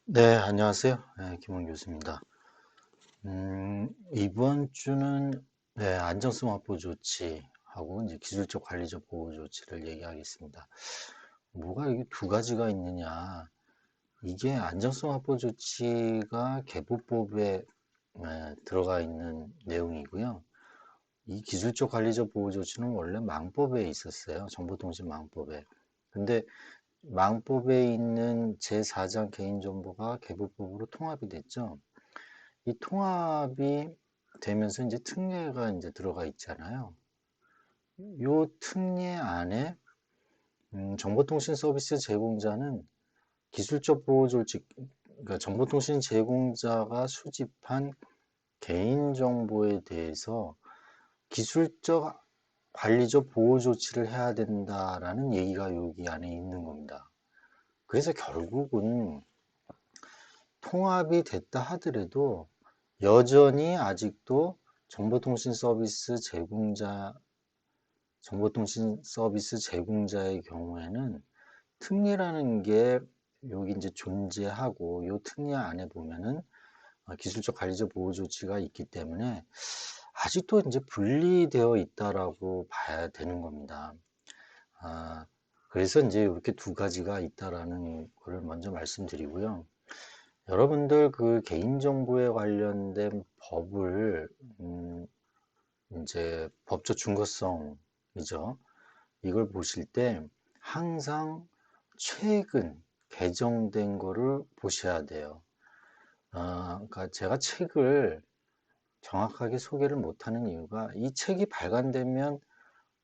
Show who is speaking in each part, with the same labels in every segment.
Speaker 1: 네, 안녕하세요. 네, 김원 교수입니다. 이번 주는 네, 안정성 확보 조치하고 이제 기술적 관리적 보호 조치를 얘기하겠습니다. 뭐가 이게 두 가지가 있느냐? 이게 안정성 확보 조치가 개보법에 들어가 있는 내용이고요. 이 기술적 관리적 보호 조치는 원래 망법에 있었어요. 정보통신망법에. 근데 망법에 있는 제4장 개인정보가 개보법으로 통합이 됐죠. 이 통합이 되면서 이제 특례가 이제 들어가 있잖아요. 요 특례 안에 정보통신 서비스 제공자는 기술적 보호 조치, 그러니까 정보통신 제공자가 수집한 개인정보에 대해서 기술적 관리적 보호 조치를 해야 된다라는 얘기가 여기 안에 있는 겁니다. 그래서 결국은 통합이 됐다 하더라도 여전히 아직도 정보통신 서비스 제공자의 경우에는 특례라는 게 여기 이제 존재하고 요 특례 안에 보면은 기술적 관리적 보호 조치가 있기 때문에 아직도 이제 분리되어 있다라고 봐야 되는 겁니다. 아, 그래서 이제 이렇게 두 가지가 있다라는 걸 먼저 말씀드리고요. 여러분들 그 개인정보에 관련된 법을 이제 법적 증거성이죠. 이걸 보실 때 항상 최근 개정된 거를 보셔야 돼요. 그러니까 제가 책을 정확하게 소개를 못하는 이유가 이 책이 발간되면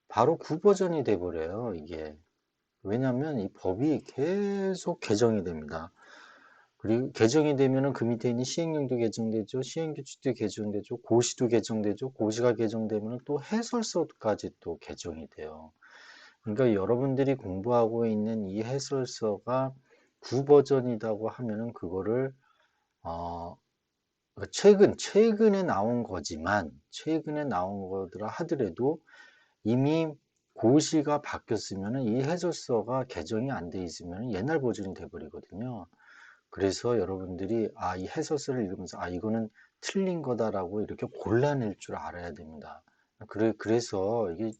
Speaker 1: 바로 구버전이 돼버려요, 이게. 왜냐하면 이 법이 계속 개정이 됩니다. 그리고 개정이 되면은 그 밑에 있는 시행령도 개정되죠. 시행규칙도 개정되죠. 고시도 개정되죠. 고시가 개정되면은 또 해설서까지 또 개정이 돼요. 그러니까 여러분들이 공부하고 있는 이 해설서가 구버전이라고 하면은 그거를 어 그러니까 최근에 나온 거지만 최근에 나온 거더라 하더라도 이미 고시가 바뀌었으면은 이 해설서가 개정이 안 돼 있으면 옛날 버전이 돼 버리거든요. 그래서 여러분들이 이 해설서를 읽으면서 이거는 틀린 거다라고 이렇게 골라낼 줄 알아야 됩니다. 그래서 이게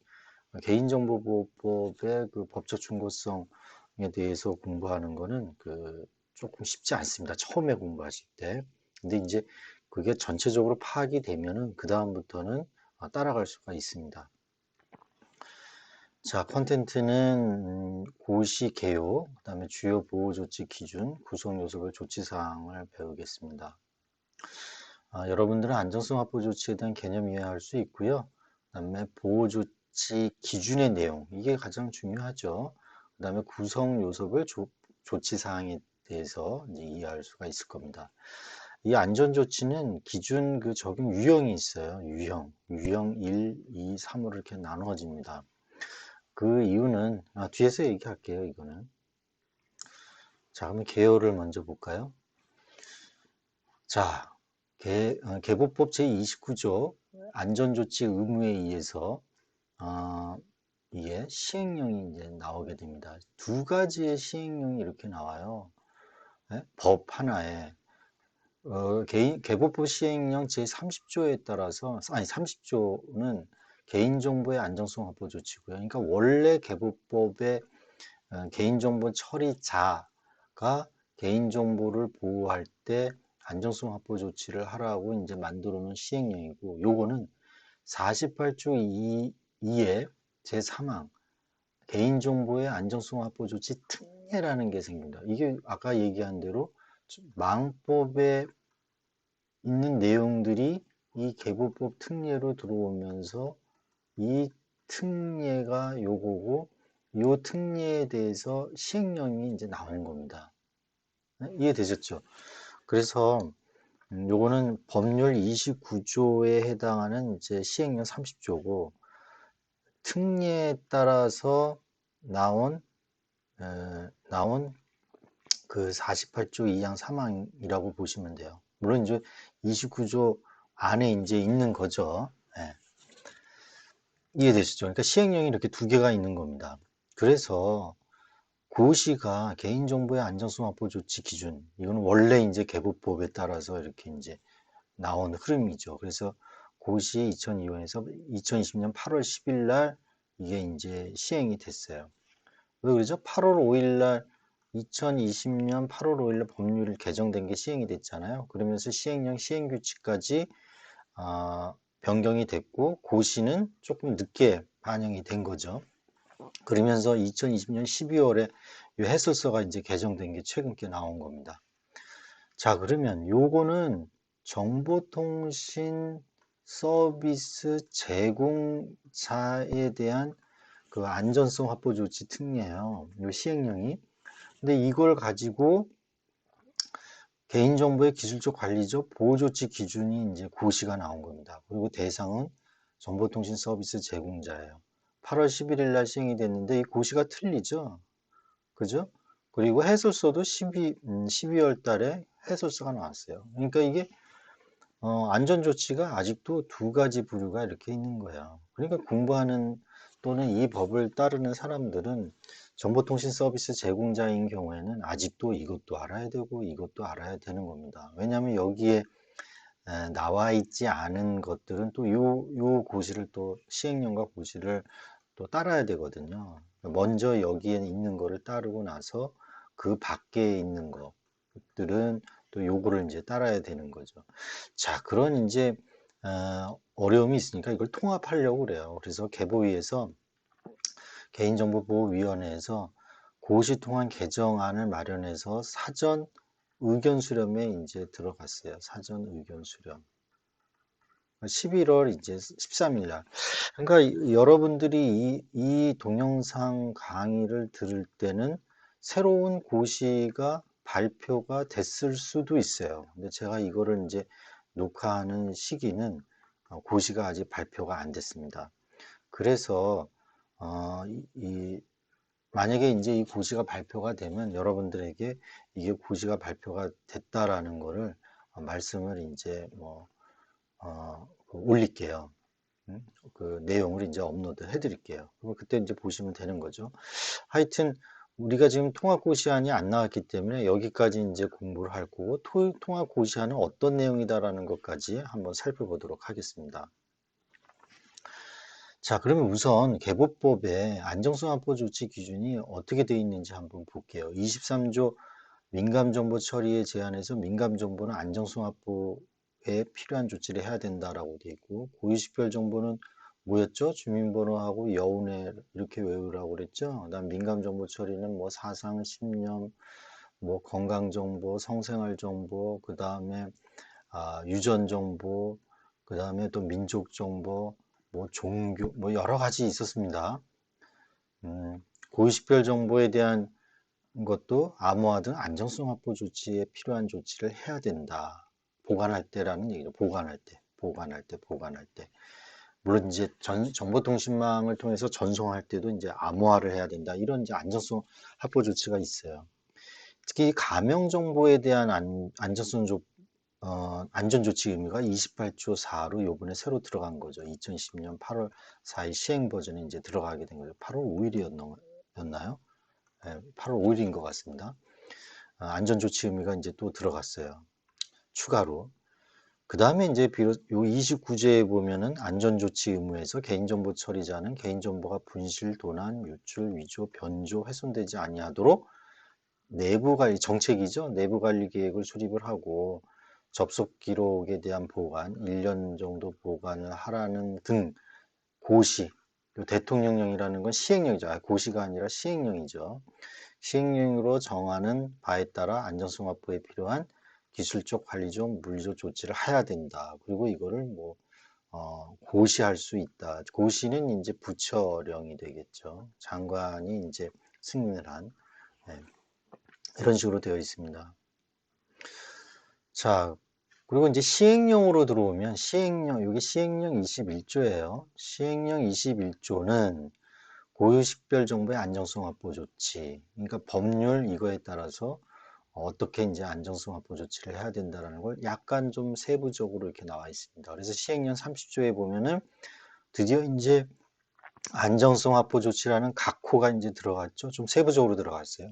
Speaker 1: 개인정보보호법의 그 법적 충고성에 대해서 공부하는 거는 조금 쉽지 않습니다. 처음에 공부하실 때. 근데 이제 그게 전체적으로 파악이 되면은 그다음부터는 따라갈 수가 있습니다. 자, 컨텐츠는 고시 개요, 그다음에 주요 보호 조치 기준, 구성 요소별 조치 사항을 배우겠습니다. 여러분들은 안정성 확보 조치에 대한 개념 이해할 수 있고요. 그다음에 보호 조치 기준의 내용, 이게 가장 중요하죠. 그다음에 구성 요소별 조치 사항에 대해서 이제 이해할 수가 있을 겁니다. 이 안전 조치는 기준 그 적용 유형이 있어요. 유형 1, 2, 3으로 이렇게 나누어집니다. 그 이유는 뒤에서 얘기할게요. 이거는. 자, 그러면 개요를 먼저 볼까요? 자, 개보법 제29조 안전조치 의무에 의해서 이게 시행령이 이제 나오게 됩니다. 두 가지의 시행령이 이렇게 나와요. 예? 법 하나에 개보법 시행령 제30조에 따라서 30조는 개인정보의 안정성 확보 조치고요. 그러니까 원래 개보법의 개인정보 처리자가 개인정보를 보호할 때 안정성 확보 조치를 하라고 이제 만들어 놓은 시행령이고, 요거는 48조 2의 제3항 개인정보의 안정성 확보 조치 특례라는 게 생깁니다. 이게 아까 얘기한 대로 망법에 있는 내용들이 이 개보법 특례로 들어오면서 이 특례가 요거고, 요 특례에 대해서 시행령이 이제 나온 겁니다. 네? 이해되셨죠? 그래서 요거는 법률 29조에 해당하는 이제 시행령 30조고, 특례에 따라서 나온 그 48조 2항 3항이라고 보시면 돼요. 물론 이제 29조 안에 이제 있는 거죠. 네. 이해되시죠? 그러니까 시행령이 이렇게 두 개가 있는 겁니다. 그래서 고시가 개인정보의 안정성 확보 조치 기준, 이거는 원래 이제 개보법에 따라서 이렇게 이제 나온 흐름이죠. 그래서 고시 2002년에서 2020년 8월 10일 날 이게 이제 시행이 됐어요. 왜 그러죠? 8월 5일 날 2020년 8월 5일 날 법률이 개정된 게 시행이 됐잖아요. 그러면서 시행령 시행규칙까지 변경이 됐고 고시는 조금 늦게 반영이 된 거죠. 그러면서 2020년 12월에 이 해설서가 이제 개정된 게 최근 게 나온 겁니다. 자, 그러면 요거는 정보통신 서비스 제공자에 대한 그 안전성 확보 조치 특례예요. 요 시행령이. 근데 이걸 가지고 개인정보의 기술적 관리적 보호조치 기준이 이제 고시가 나온 겁니다. 그리고 대상은 정보통신 서비스 제공자예요. 8월 11일 날 시행이 됐는데 이 고시가 틀리죠. 그죠? 그리고 해설서도 12월 달에 해설서가 나왔어요. 그러니까 이게 안전조치가 아직도 두 가지 부류가 이렇게 있는 거예요. 그러니까 공부하는 또는 이 법을 따르는 사람들은 정보통신 서비스 제공자인 경우에는 아직도 이것도 알아야 되고 이것도 알아야 되는 겁니다. 왜냐하면 여기에 나와 있지 않은 것들은 또 요 고시를 또 시행령과 고시를 또 따라야 되거든요. 먼저 여기에 있는 거를 따르고 나서 그 밖에 있는 것들은 또 요거를 이제 따라야 되는 거죠. 자, 그런 이제 어려움이 있으니까 이걸 통합하려고 그래요. 그래서 개보위에서 개인정보보호위원회에서 고시 통한 개정안을 마련해서 사전 의견 수렴에 이제 들어갔어요. 사전 의견 수렴. 11월 이제 13일 날. 그러니까 여러분들이 이 동영상 강의를 들을 때는 새로운 고시가 발표가 됐을 수도 있어요. 근데 제가 이거를 이제 녹화하는 시기는 고시가 아직 발표가 안 됐습니다. 그래서 만약에 이제 이 고시가 발표가 되면 여러분들에게 이게 고시가 발표가 됐다라는 거를 말씀을 이제 올릴게요. 그 내용을 이제 업로드 해드릴게요. 그럼 그때 이제 보시면 되는 거죠. 하여튼 우리가 지금 통합고시안이 안 나왔기 때문에 여기까지 이제 공부를 할 거고 통합고시안은 어떤 내용이다라는 것까지 한번 살펴보도록 하겠습니다. 자, 그러면 우선 개보법의 안정성 확보 조치 기준이 어떻게 되어 있는지 한번 볼게요. 23조 민감정보 처리에 제한해서 민감정보는 안정성 확보에 필요한 조치를 해야 된다라고 되어 있고, 고유식별 정보는 뭐였죠? 주민번호하고 여운에 이렇게 외우라고 그랬죠. 그다음 민감정보 처리는 뭐 사상, 신념, 뭐 건강정보, 성생활정보, 그 다음에 유전정보, 그 다음에 또 민족정보, 뭐 종교, 뭐 여러 가지 있었습니다. 고유식별 정보에 대한 것도 암호화 등 안정성 확보 조치에 필요한 조치를 해야 된다. 보관할 때라는 얘기죠. 보관할 때. 물론 이제 정보통신망을 통해서 전송할 때도 이제 암호화를 해야 된다. 이런 이제 안정성 확보 조치가 있어요. 특히 가명 정보에 대한 안전조치 의무가 28조 4로 요번에 새로 들어간 거죠. 2010년 8월 4일 시행 버전에 이제 들어가게 된 거죠. 8월 5일이었나요? 네, 8월 5일인 것 같습니다. 안전조치 의무가 이제 또 들어갔어요. 추가로. 그 다음에 이제 비롯 요 29조에 보면은 안전조치 의무에서 개인정보 처리자는 개인정보가 분실, 도난, 유출, 위조, 변조, 훼손되지 아니하도록 내부관리 정책이죠. 내부관리 계획을 수립을 하고 접속 기록에 대한 보관, 1년 정도 보관을 하라는 등 고시, 대통령령이라는 건 시행령이죠. 고시가 아니라 시행령이죠. 시행령으로 정하는 바에 따라 안정성 확보에 필요한 기술적, 관리적, 물리적 조치를 해야 된다. 그리고 이거를 고시할 수 있다. 고시는 이제 부처령이 되겠죠. 장관이 이제 승인을 한 네, 이런 식으로 되어 있습니다. 자, 그리고 이제 시행령으로 들어오면 여기 시행령 21조예요. 시행령 21조는 고유식별 정보의 안정성 확보 조치. 그러니까 법률 이거에 따라서 어떻게 이제 안정성 확보 조치를 해야 된다라는 걸 약간 좀 세부적으로 이렇게 나와 있습니다. 그래서 시행령 30조에 보면은 드디어 이제 안정성 확보 조치라는 각호가 이제 들어갔죠. 좀 세부적으로 들어갔어요.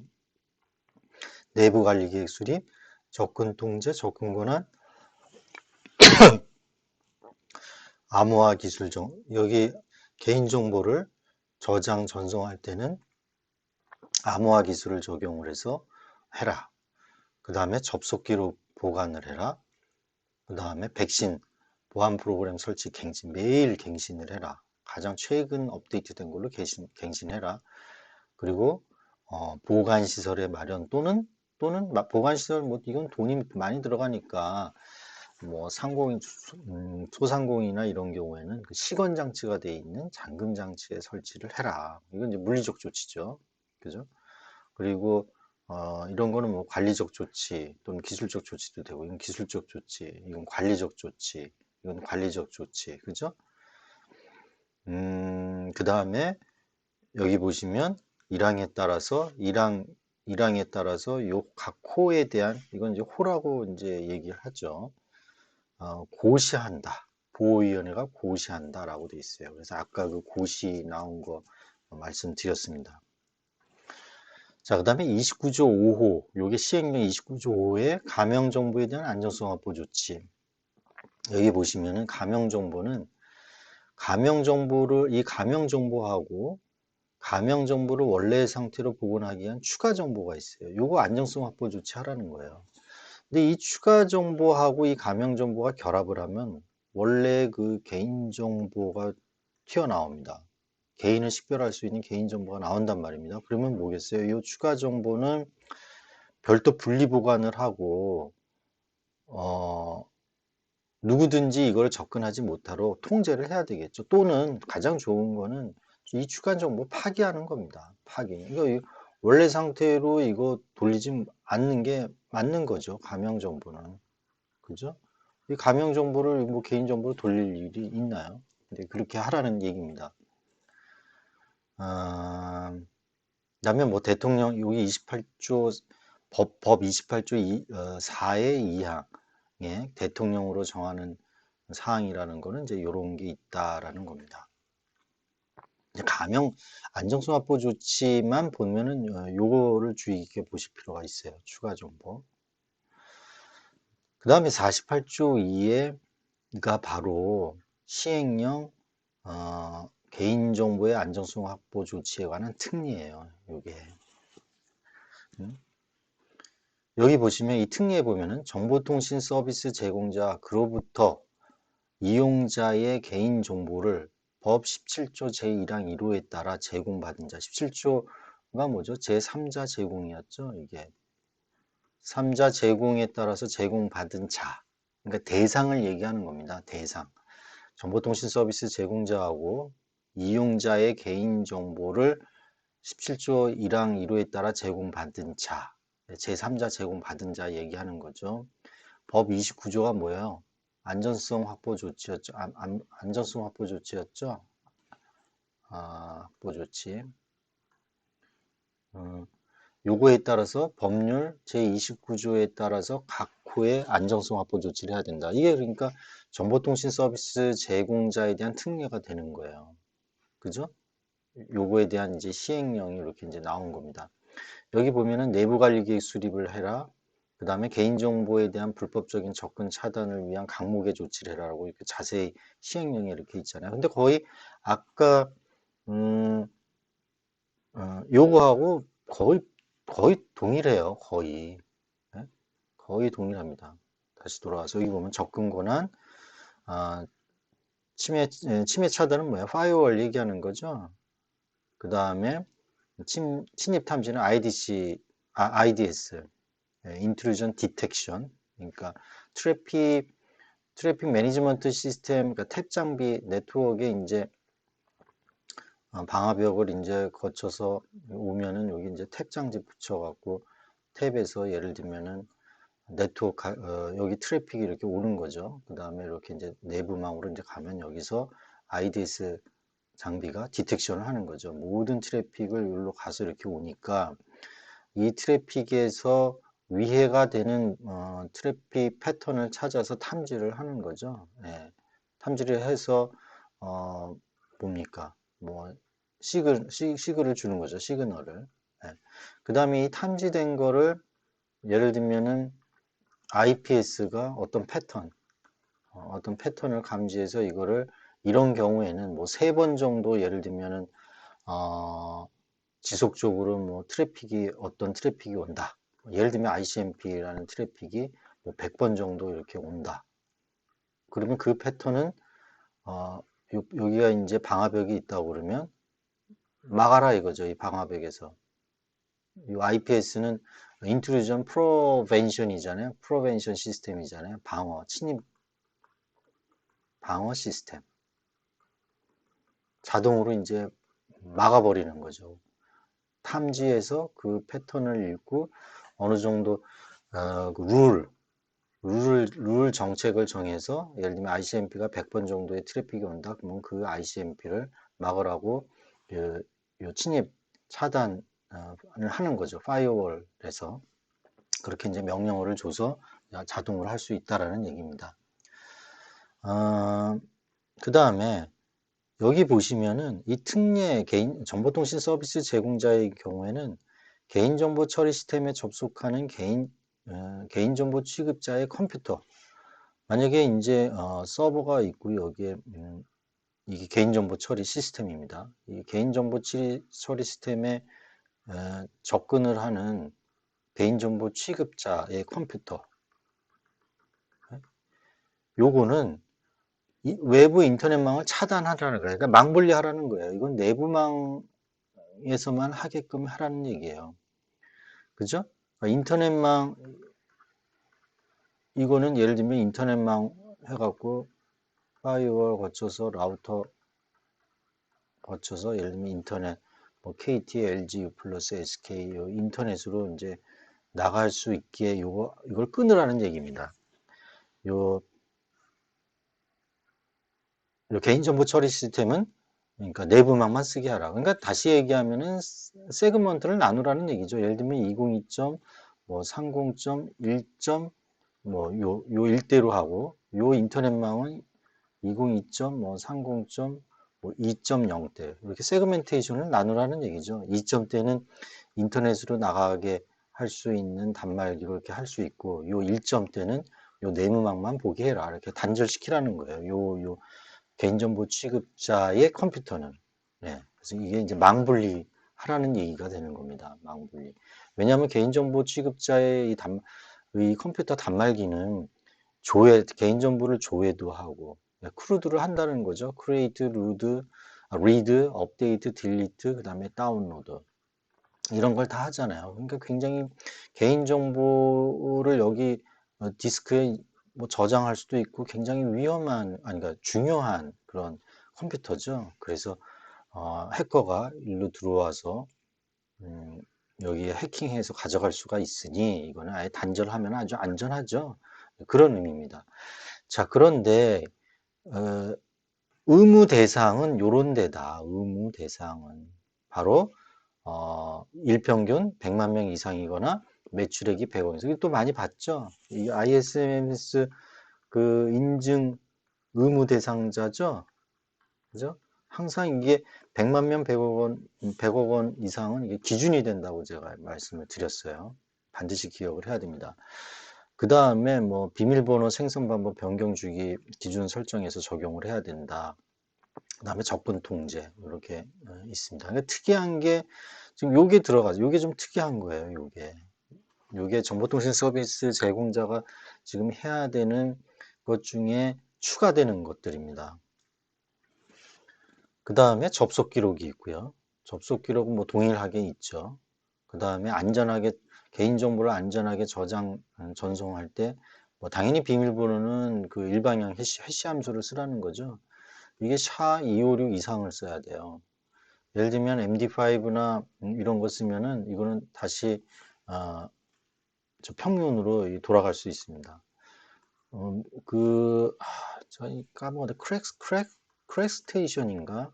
Speaker 1: 내부 관리 계획 수립, 접근 통제, 접근 권한, 암호화 기술 여기 개인정보를 저장, 전송할 때는 암호화 기술을 적용을 해서 해라. 그 다음에 접속 기록 보관을 해라. 그 다음에 백신 보안 프로그램 설치 갱신, 매일 갱신을 해라. 가장 최근 업데이트된 걸로 갱신해라. 그리고 보관시설의 마련 또는 보관시설 뭐 이건 돈이 많이 들어가니까 뭐 소상공인이나 이런 경우에는 그 시건 장치가 되어 있는 잠금 장치에 설치를 해라. 이건 이제 물리적 조치죠. 그죠? 그리고 이런 거는 뭐 관리적 조치 또는 기술적 조치도 되고, 이건 기술적 조치, 이건 관리적 조치, 이건 관리적 조치, 그죠? 그 다음에 여기 보시면 1항에 따라서 1항에 따라서 요 각 호에 대한, 이건 이제 호라고 이제 얘기를 하죠. 고시한다. 보호위원회가 고시한다라고 돼 있어요. 그래서 아까 그 고시 나온 거 말씀드렸습니다. 자, 그 다음에 29조 5호, 요게 시행령 29조 5호의 가명정보에 대한 안정성 확보 조치. 여기 보시면은 이 가명정보하고 가명정보를 원래의 상태로 복원하기 위한 추가 정보가 있어요. 요거 안정성 확보 조치 하라는 거예요. 근데 이 추가 정보하고 이 가명 정보가 결합을 하면 원래 그 개인 정보가 튀어나옵니다. 개인을 식별할 수 있는 개인 정보가 나온단 말입니다. 그러면 뭐겠어요? 이 추가 정보는 별도 분리 보관을 하고 누구든지 이걸 접근하지 못하도록 통제를 해야 되겠죠. 또는 가장 좋은 거는 이 추가 정보 파기하는 겁니다. 파기. 이거 원래 상태로 이거 돌리지 않는 게 맞는 거죠. 가명 정보는. 그죠? 이 가명 정보를 뭐 개인 정보로 돌릴 일이 있나요? 근데 그렇게 하라는 얘기입니다. 그다음에 뭐 대통령 여기 28조 법 28조 4의 2항에 대통령으로 정하는 사항이라는 거는 이제 이런 게 있다라는 겁니다. 이제 가명 안정성 확보 조치만 보면은 요거를 주의 깊게 보실 필요가 있어요. 추가 정보. 그 다음에 48조 2가 바로 시행령 개인정보의 안정성 확보 조치에 관한 특례예요. 요게. 여기 보시면 이 특례에 보면은 정보통신 서비스 제공자 그로부터 이용자의 개인정보를 법 17조 제1항 1호에 따라 제공받은 자. 17조가 뭐죠? 제3자 제공이었죠. 이게 3자 제공에 따라서 제공받은 자. 그러니까 대상을 얘기하는 겁니다. 대상. 정보통신 서비스 제공자하고 이용자의 개인정보를 17조 1항 1호에 따라 제공받은 자, 제3자 제공받은 자 얘기하는 거죠. 법 29조가 뭐예요? 안전성 확보 조치였죠. 안전성 확보 조치였죠. 확보 조치. 요거에 따라서 법률 제29조에 따라서 각 호의 안정성 확보 조치를 해야 된다. 이게 그러니까 정보통신 서비스 제공자에 대한 특례가 되는 거예요. 그죠? 요거에 대한 이제 시행령이 이렇게 이제 나온 겁니다. 여기 보면은 내부 관리 계획 수립을 해라. 그 다음에 개인정보에 대한 불법적인 접근 차단을 위한 강목의 조치를 해라라고 이렇게 자세히 시행령이 이렇게 있잖아요. 근데 거의 아까 요거하고 거의 동일해요. 거의. 네? 거의 동일합니다. 다시 돌아와서 여기 보면 접근 권한, 침해 차단은 뭐야? 파이어월 얘기하는 거죠. 그 다음에 침입 탐지는 IDS, Intrusion Detection. 그러니까 트래픽 매니지먼트 시스템, 그러니까 탭 장비 네트워크에 이제 방화벽을 이제 거쳐서 오면은 여기 이제 탭 장치 붙여갖고 탭에서 예를 들면은 네트워크 여기 트래픽이 이렇게 오는 거죠. 그 다음에 이렇게 이제 내부망으로 이제 가면 여기서 IDS 장비가 디텍션을 하는 거죠. 모든 트래픽을 여기로 가서 이렇게 오니까 이 트래픽에서 위해가 되는 트래픽 패턴을 찾아서 탐지를 하는 거죠. 예. 탐지를 해서 뭡니까? 뭐 시그를 주는 거죠. 시그널을. 예. 그 다음에 이 탐지된 거를 예를 들면은 IPS가 어떤 패턴을 감지해서 이거를 이런 경우에는 뭐 3번 정도 예를 들면은 어, 지속적으로 뭐 어떤 트래픽이 온다. 예를 들면 ICMP라는 트래픽이 뭐 100번 정도 이렇게 온다. 그러면 그 패턴은 어, 여기가 이제 방화벽이 있다고 그러면 막아라 이거죠. 이 방화벽에서. 이 IPS는 인트루전 프로벤션이잖아요. 프로벤션 시스템이잖아요. 침입 방어 시스템. 자동으로 이제 막아버리는 거죠. 탐지해서 그 패턴을 읽고 어느 정도 그 룰 정책을 정해서 예를 들면 ICMP가 100번 정도의 트래픽이 온다. 그러면 그 ICMP를 막으라고 요 침입 차단을 하는 거죠. 파이어월에서 그렇게 이제 명령어를 줘서 자동으로 할 수 있다라는 얘기입니다. 그 다음에 여기 보시면은 이 특례 개인 정보통신 서비스 제공자의 경우에는 개인정보 처리 시스템에 접속하는 개인정보 취급자의 컴퓨터. 만약에 이제 서버가 있고 여기에 이게 개인정보 처리 시스템입니다. 이 개인정보 처리 시스템에 접근을 하는 개인정보 취급자의 컴퓨터. 요거는 외부 인터넷망을 차단하라는 거예요. 그러니까 망 분리하라는 거예요. 이건 내부망에서만 하게끔 하라는 얘기예요. 그죠? 그러니까 인터넷망, 이거는 예를 들면 인터넷망 해갖고 파이어월 거쳐서 라우터 거쳐서 예를 들면 인터넷, 뭐 KT, LG, U 플러스, SK 인터넷으로 이제 나갈 수 있게 이걸 끊으라는 얘기입니다. 요 개인정보 처리 시스템은 그러니까 내부망만 쓰게 하라. 그러니까 다시 얘기하면은 세그먼트를 나누라는 얘기죠. 예를 들면 202점, 뭐 30.1점, 요 일대로 하고 요 인터넷망은 202점, 뭐 30점, 뭐 2.0대 이렇게 세그멘테이션을 나누라는 얘기죠. 2점대는 인터넷으로 나가게 할 수 있는 단말기로 이렇게 할 수 있고 요 1점대는 요 내부망만 보게 해라. 이렇게 단절시키라는 거예요. 요 개인정보 취급자의 컴퓨터는. 네. 그래서 이게 이제 망분리 하라는 얘기가 되는 겁니다. 망분리. 왜냐하면 개인정보 취급자의 이 컴퓨터 단말기는 개인정보를 조회도 하고, 크루드를 한다는 거죠. 크리에이트, 리드, 업데이트, 딜리트, 그 다음에 다운로드. 이런 걸 다 하잖아요. 그러니까 굉장히 개인정보를 여기 디스크에 뭐 저장할 수도 있고 굉장히 아니, 그러니까 중요한 그런 컴퓨터죠. 그래서 해커가 일로 들어와서 여기에 해킹해서 가져갈 수가 있으니 이거는 아예 단절하면 아주 안전하죠. 그런 의미입니다. 자, 그런데 어, 의무 대상은 요런 데다. 의무 대상은 바로 일평균 100만 명 이상이거나 매출액이 100억 이상. 또 많이 봤죠. 이 ISMS 그 인증 의무 대상자죠. 그죠? 항상 이게 100만 명 100억 원 이상은 이게 기준이 된다고 제가 말씀을 드렸어요. 반드시 기억을 해야 됩니다. 그 다음에 뭐 비밀번호 생성 방법 변경 주기 기준 설정해서 적용을 해야 된다. 그 다음에 접근 통제 이렇게 있습니다. 그러니까 특이한 게 지금 요게 들어가죠. 요게 좀 특이한 거예요. 요게 정보통신 서비스 제공자가 지금 해야 되는 것 중에 추가되는 것들입니다. 그 다음에 접속 기록이 있고요. 접속 기록은 뭐 동일하게 있죠. 그 다음에 개인정보를 안전하게 전송할 때, 뭐 당연히 비밀번호는 그 일방향 해시 함수를 쓰라는 거죠. 이게 SHA-256 이상을 써야 돼요. 예를 들면 MD5나 이런 거 쓰면은 이거는 다시 저 평균으로 돌아갈 수 있습니다. 저희 까먹었는데 크랙스테이션인가?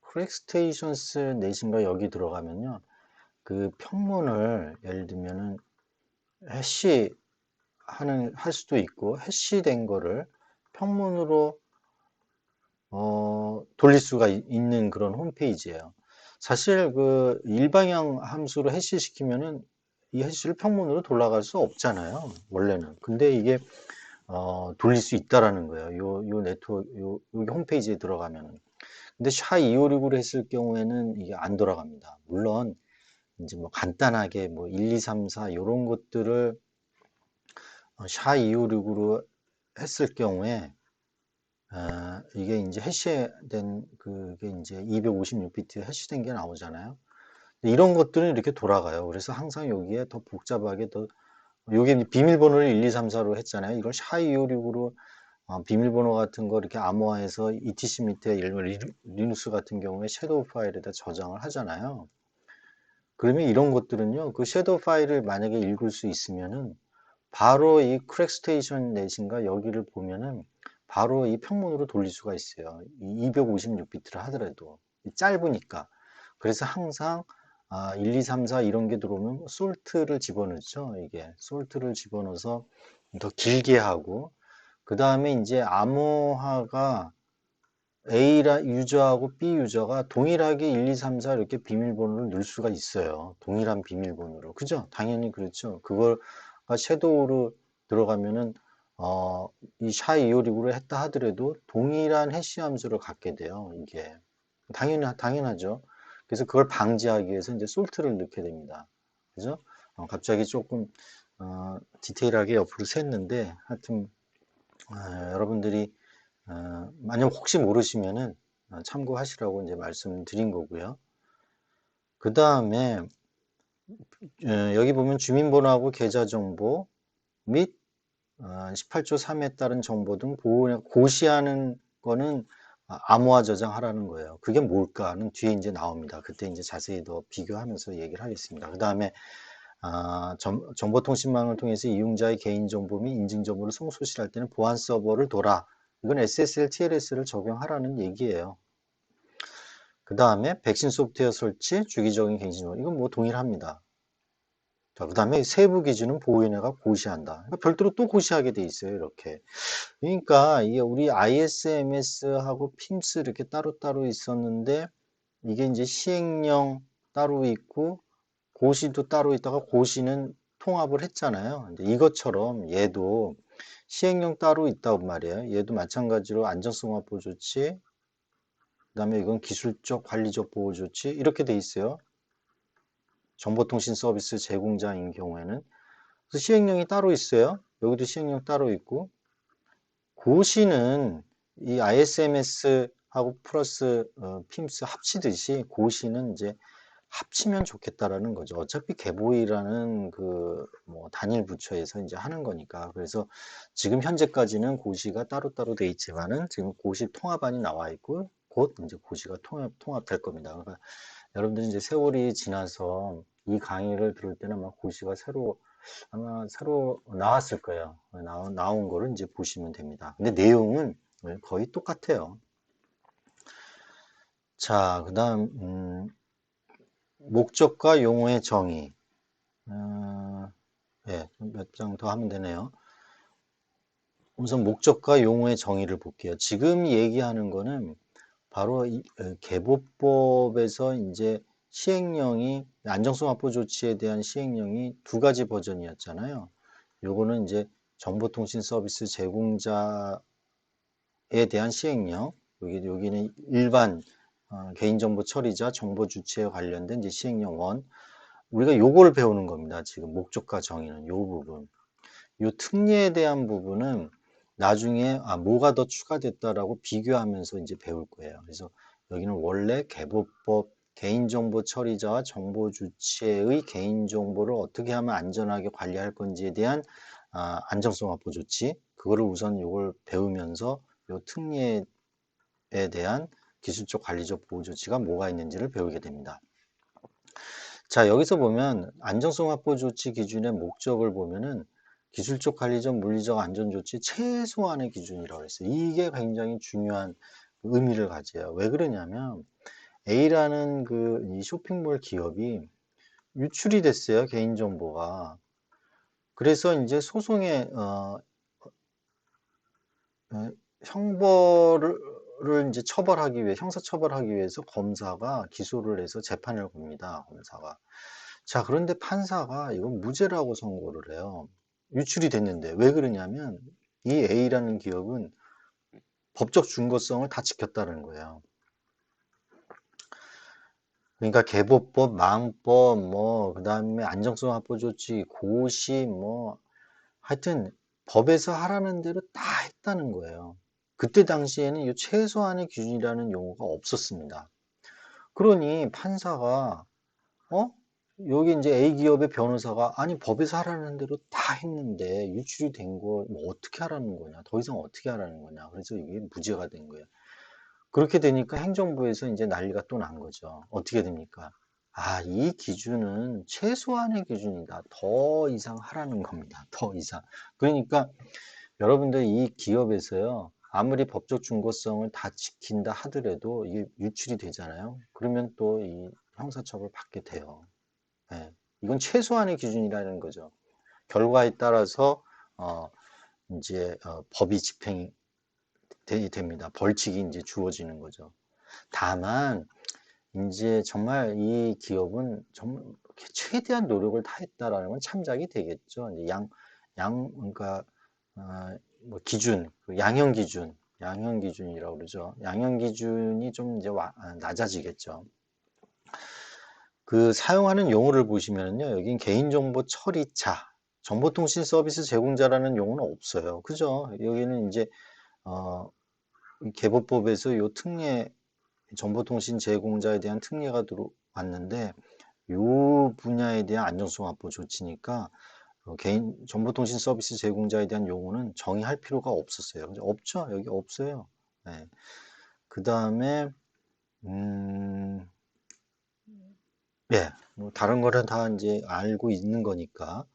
Speaker 1: 크랙스테이션스 넷인가 여기 들어가면요. 그 평문을 예를 들면은 할 수도 있고 해시된 거를 평문으로 돌릴 수가 있는 그런 홈페이지예요. 사실 그 일방향 함수로 해시시키면은 이 해시를 평문으로 돌아갈 수 없잖아요, 원래는. 근데 이게 돌릴 수 있다라는 거예요. 요 네트워크, 여기 홈페이지에 들어가면은. 근데 SHA-256으로 했을 경우에는 이게 안 돌아갑니다. 물론 이제 뭐 간단하게 뭐 1, 2, 3, 4 요런 것들을 SHA-256으로 했을 경우에 이게 이제 해시된 그게 이제 256비트 해시된 게 나오잖아요. 이런 것들은 이렇게 돌아가요. 그래서 항상 여기에 더 복잡하게 더 여기 이제 비밀번호를 1, 2, 3, 4로 했잖아요. 이걸 SHA-256으로 비밀번호 같은 거 이렇게 암호화해서 etc 밑에 예를 들면 리눅스 같은 경우에 섀도우 파일에다 저장을 하잖아요. 그러면 이런 것들은요, 그 섀도우 파일을 만약에 읽을 수 있으면은 바로 이 크랙스테이션 넷인가 여기를 보면은 바로 이 평문으로 돌릴 수가 있어요. 256비트를 하더라도 짧으니까. 그래서 항상 1, 2, 3, 4 이런 게 들어오면 솔트를 집어넣죠. 이게 솔트를 집어넣어서 더 길게 하고 그 다음에 이제 암호화가 A 유저하고 B 유저가 동일하게 1, 2, 3, 4 이렇게 비밀번호를 넣을 수가 있어요. 동일한 비밀번호로. 그죠? 당연히 그렇죠. 그거가 섀도우로 들어가면은, 이 SHA-256으로 했다 하더라도 동일한 해시 함수를 갖게 돼요. 이게. 당연하죠. 그래서 그걸 방지하기 위해서 이제 솔트를 넣게 됩니다. 그죠? 갑자기 조금, 디테일하게 옆으로 샜는데, 하여튼, 여러분들이 만약 혹시 모르시면은 참고하시라고 이제 말씀드린 거고요. 그 다음에 여기 보면 주민번호하고 계좌정보 및 18조 3에 따른 정보 등 고시하는 거는 암호화 저장하라는 거예요. 그게 뭘까는 뒤에 이제 나옵니다. 그때 이제 자세히 더 비교하면서 얘기를 하겠습니다. 그 다음에 정보통신망을 통해서 이용자의 개인정보 및 인증정보를 송수실할 때는 보안 서버를 둬라. 이건 SSL, TLS를 적용하라는 얘기예요. 그 다음에 백신 소프트웨어 설치, 주기적인 갱신호. 이건 뭐 동일합니다. 자, 그 다음에 세부 기준은 보호인회가 고시한다. 그러니까 별도로 또 고시하게 돼 있어요. 이렇게. 그러니까 이게 우리 ISMS하고 PIMS 이렇게 따로따로 있었는데 이게 이제 시행령 따로 있고 고시도 따로 있다가 고시는 통합을 했잖아요. 근데 이것처럼 얘도 시행령 따로 있다고 말이에요. 얘도 마찬가지로 안전성 확보 조치, 그 다음에 이건 기술적 관리적 보호 조치 이렇게 돼 있어요. 정보통신 서비스 제공자인 경우에는. 그래서 시행령이 따로 있어요. 여기도 시행령 따로 있고 고시는 이 ISMS하고 플러스 PIMS 합치듯이 고시는 이제 합치면 좋겠다라는 거죠. 어차피 개보이라는 그 뭐 단일 부처에서 이제 하는 거니까. 그래서 지금 현재까지는 고시가 따로따로 돼 있지만은 지금 고시 통합안이 나와 있고 곧 이제 고시가 통합될 겁니다. 그러니까 여러분들이 이제 세월이 지나서 이 강의를 들을 때는 아마 고시가 아마 새로 나왔을 거예요. 나온 거를 이제 보시면 됩니다. 근데 내용은 거의 똑같아요. 자, 그 다음, 목적과 용어의 정의. 예, 몇 장 더 하면 되네요. 우선 목적과 용어의 정의를 볼게요. 지금 얘기하는 거는 바로 이 개보법에서 이제 시행령이 안정성 확보 조치에 대한 시행령이 두 가지 버전이었잖아요. 요거는 이제 정보통신 서비스 제공자에 대한 시행령, 여기는 일반 개인정보 처리자 정보 주체에 관련된 이제 시행령 1. 우리가 요걸 배우는 겁니다. 지금 목적과 정의는 요 부분. 요 특례에 대한 부분은 나중에 뭐가 더 추가됐다라고 비교하면서 이제 배울 거예요. 그래서 여기는 원래 개보법 개인정보 처리자와 정보 주체의 개인정보를 어떻게 하면 안전하게 관리할 건지에 대한 안정성 확보 조치, 그거를 우선 요걸 배우면서 요 특례에 대한 기술적 관리적 보호 조치가 뭐가 있는지를 배우게 됩니다. 자, 여기서 보면 안정성 확보 조치 기준의 목적을 보면은 기술적, 관리적, 물리적 안전 조치 최소한의 기준이라고 했어요. 이게 굉장히 중요한 의미를 가져요. 왜 그러냐면 A라는 이 쇼핑몰 기업이 유출이 됐어요. 개인정보가. 그래서 이제 소송에 형벌을 이거를 이제 처벌하기 위해, 형사 처벌하기 위해서 검사가 기소를 해서 재판을 겁니다. 검사가. 자, 그런데 판사가 이건 무죄라고 선고를 해요. 유출이 됐는데. 왜 그러냐면 이 A라는 기업은 법적 준거성을 다 지켰다는 거예요. 그러니까 개보법, 망법, 뭐 그다음에 안정성 확보 조치, 고시, 뭐 하여튼 법에서 하라는 대로 다 했다는 거예요. 그때 당시에는 이 최소한의 기준이라는 용어가 없었습니다. 그러니 판사가 어? 여기 이제 A 기업의 변호사가 아니 법에서 하라는 대로 다 했는데 유출이 된 거 뭐 어떻게 하라는 거냐? 더 이상 어떻게 하라는 거냐? 그래서 이게 무죄가 된 거예요. 그렇게 되니까 행정부에서 이제 난리가 또 난 거죠. 어떻게 됩니까? 아, 이 기준은 최소한의 기준이다. 더 이상 하라는 겁니다. 더 이상. 그러니까 여러분들 이 기업에서요. 아무리 법적 준거성을 다 지킨다 하더라도 이게 유출이 되잖아요. 그러면 또 이 형사처벌 받게 돼요. 예. 이건 최소한의 기준이라는 거죠. 결과에 따라서 어, 이제 법이 집행이 됩니다. 벌칙이 이제 주어지는 거죠. 다만 이제 정말 이 기업은 정말 최대한 노력을 다했다라는 건 참작이 되겠죠. 이제 그러니까 뭐 기준, 양형 기준이라고 그러죠. 양형 기준이 좀 이제 낮아지겠죠. 그 사용하는 용어를 보시면요, 여긴 개인정보 처리자, 정보통신 서비스 제공자라는 용어는 없어요. 그죠? 여기는 이제 개보법에서 요 특례 정보통신 제공자에 대한 특례가 들어왔는데 요 분야에 대한 안정성 확보 조치니까 개인 정보통신 서비스 제공자에 대한 용어는 정의할 필요가 없었어요. 그죠? 없죠? 여기 없어요. 네. 그 다음에 예, 뭐 다른 거는 다 이제 알고 있는 거니까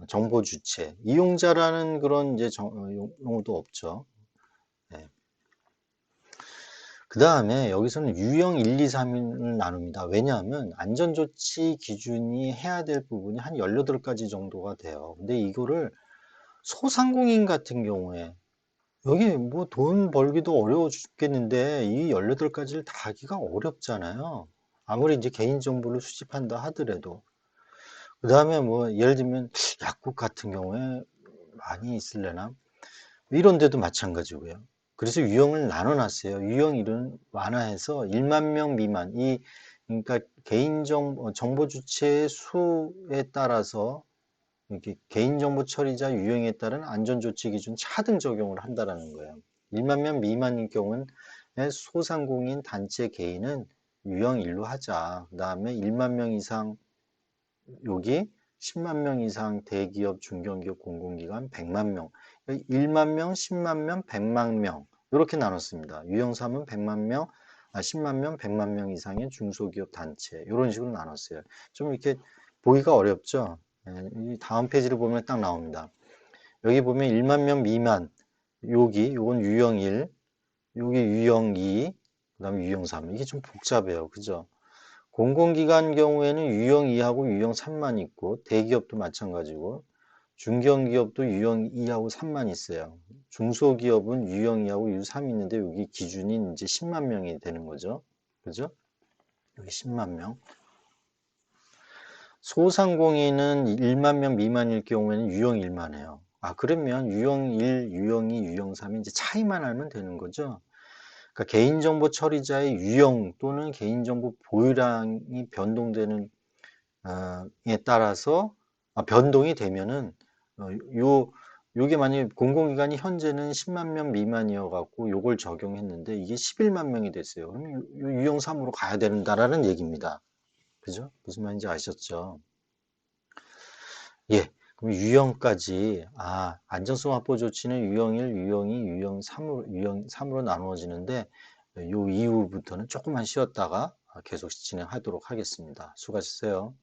Speaker 1: 정보 주체, 이용자라는 그런 이제 용어도 없죠. 예. 그 다음에 여기서는 유형 1, 2, 3을 나눕니다. 왜냐하면 안전조치 기준이 해야 될 부분이 한 18가지 정도가 돼요. 근데 이거를 소상공인 같은 경우에 여기 뭐 돈 벌기도 어려워 죽겠는데 이 18가지를 다 하기가 어렵잖아요. 아무리 이제 개인정보를 수집한다 하더라도. 그 다음에 뭐 예를 들면 약국 같은 경우에 많이 있을래나? 이런 데도 마찬가지고요. 그래서 유형을 나눠놨어요. 유형 1은 완화해서 1만 명 미만. 그러니까 정보 주체의 수에 따라서 이렇게 개인정보 처리자 유형에 따른 안전조치 기준 차등 적용을 한다라는 거예요. 1만 명 미만인 경우는 소상공인 단체 개인은 유형 1로 하자. 그 다음에 1만 명 이상 여기 10만 명 이상 대기업, 중견기업, 공공기관 100만 명, 1만 명, 10만 명, 100만 명 이렇게 나눴습니다. 유형 3은 100만 명, 10만 명, 100만 명 이상의 중소기업 단체 이런 식으로 나눴어요. 좀 이렇게 보기가 어렵죠? 이 다음 페이지를 보면 딱 나옵니다. 여기 보면 1만 명 미만 요건 유형 1, 여기 유형 2, 그 다음에 유형 3 이게 좀 복잡해요. 그죠? 공공기관 경우에는 유형 2하고 유형 3만 있고 대기업도 마찬가지고 중견기업도 유형 2하고 3만 있어요. 중소기업은 유형 2하고 유형 3이 있는데 여기 기준이 이제 10만 명이 되는 거죠. 그죠? 여기 10만 명. 소상공인은 1만 명 미만일 경우에는 유형 1만 해요. 아, 그러면 유형 1, 유형 2, 유형 3이 이제 차이만 알면 되는 거죠. 그러니까 개인정보 처리자의 유형 또는 개인정보 보유량이 변동되는 에 따라서 변동이 되면은 요게 만약에 공공기관이 현재는 10만 명 미만이어 갖고 요걸 적용했는데 이게 11만 명이 됐어요. 그러면 유형 3으로 가야 된다라는 얘기입니다. 그죠? 무슨 말인지 아셨죠? 예. 그럼 유형까지 안전성 확보 조치는 유형 1, 유형 2, 유형 3으로 나누어지는데 요 이후부터는 조금만 쉬었다가 계속 진행하도록 하겠습니다. 수고하셨어요.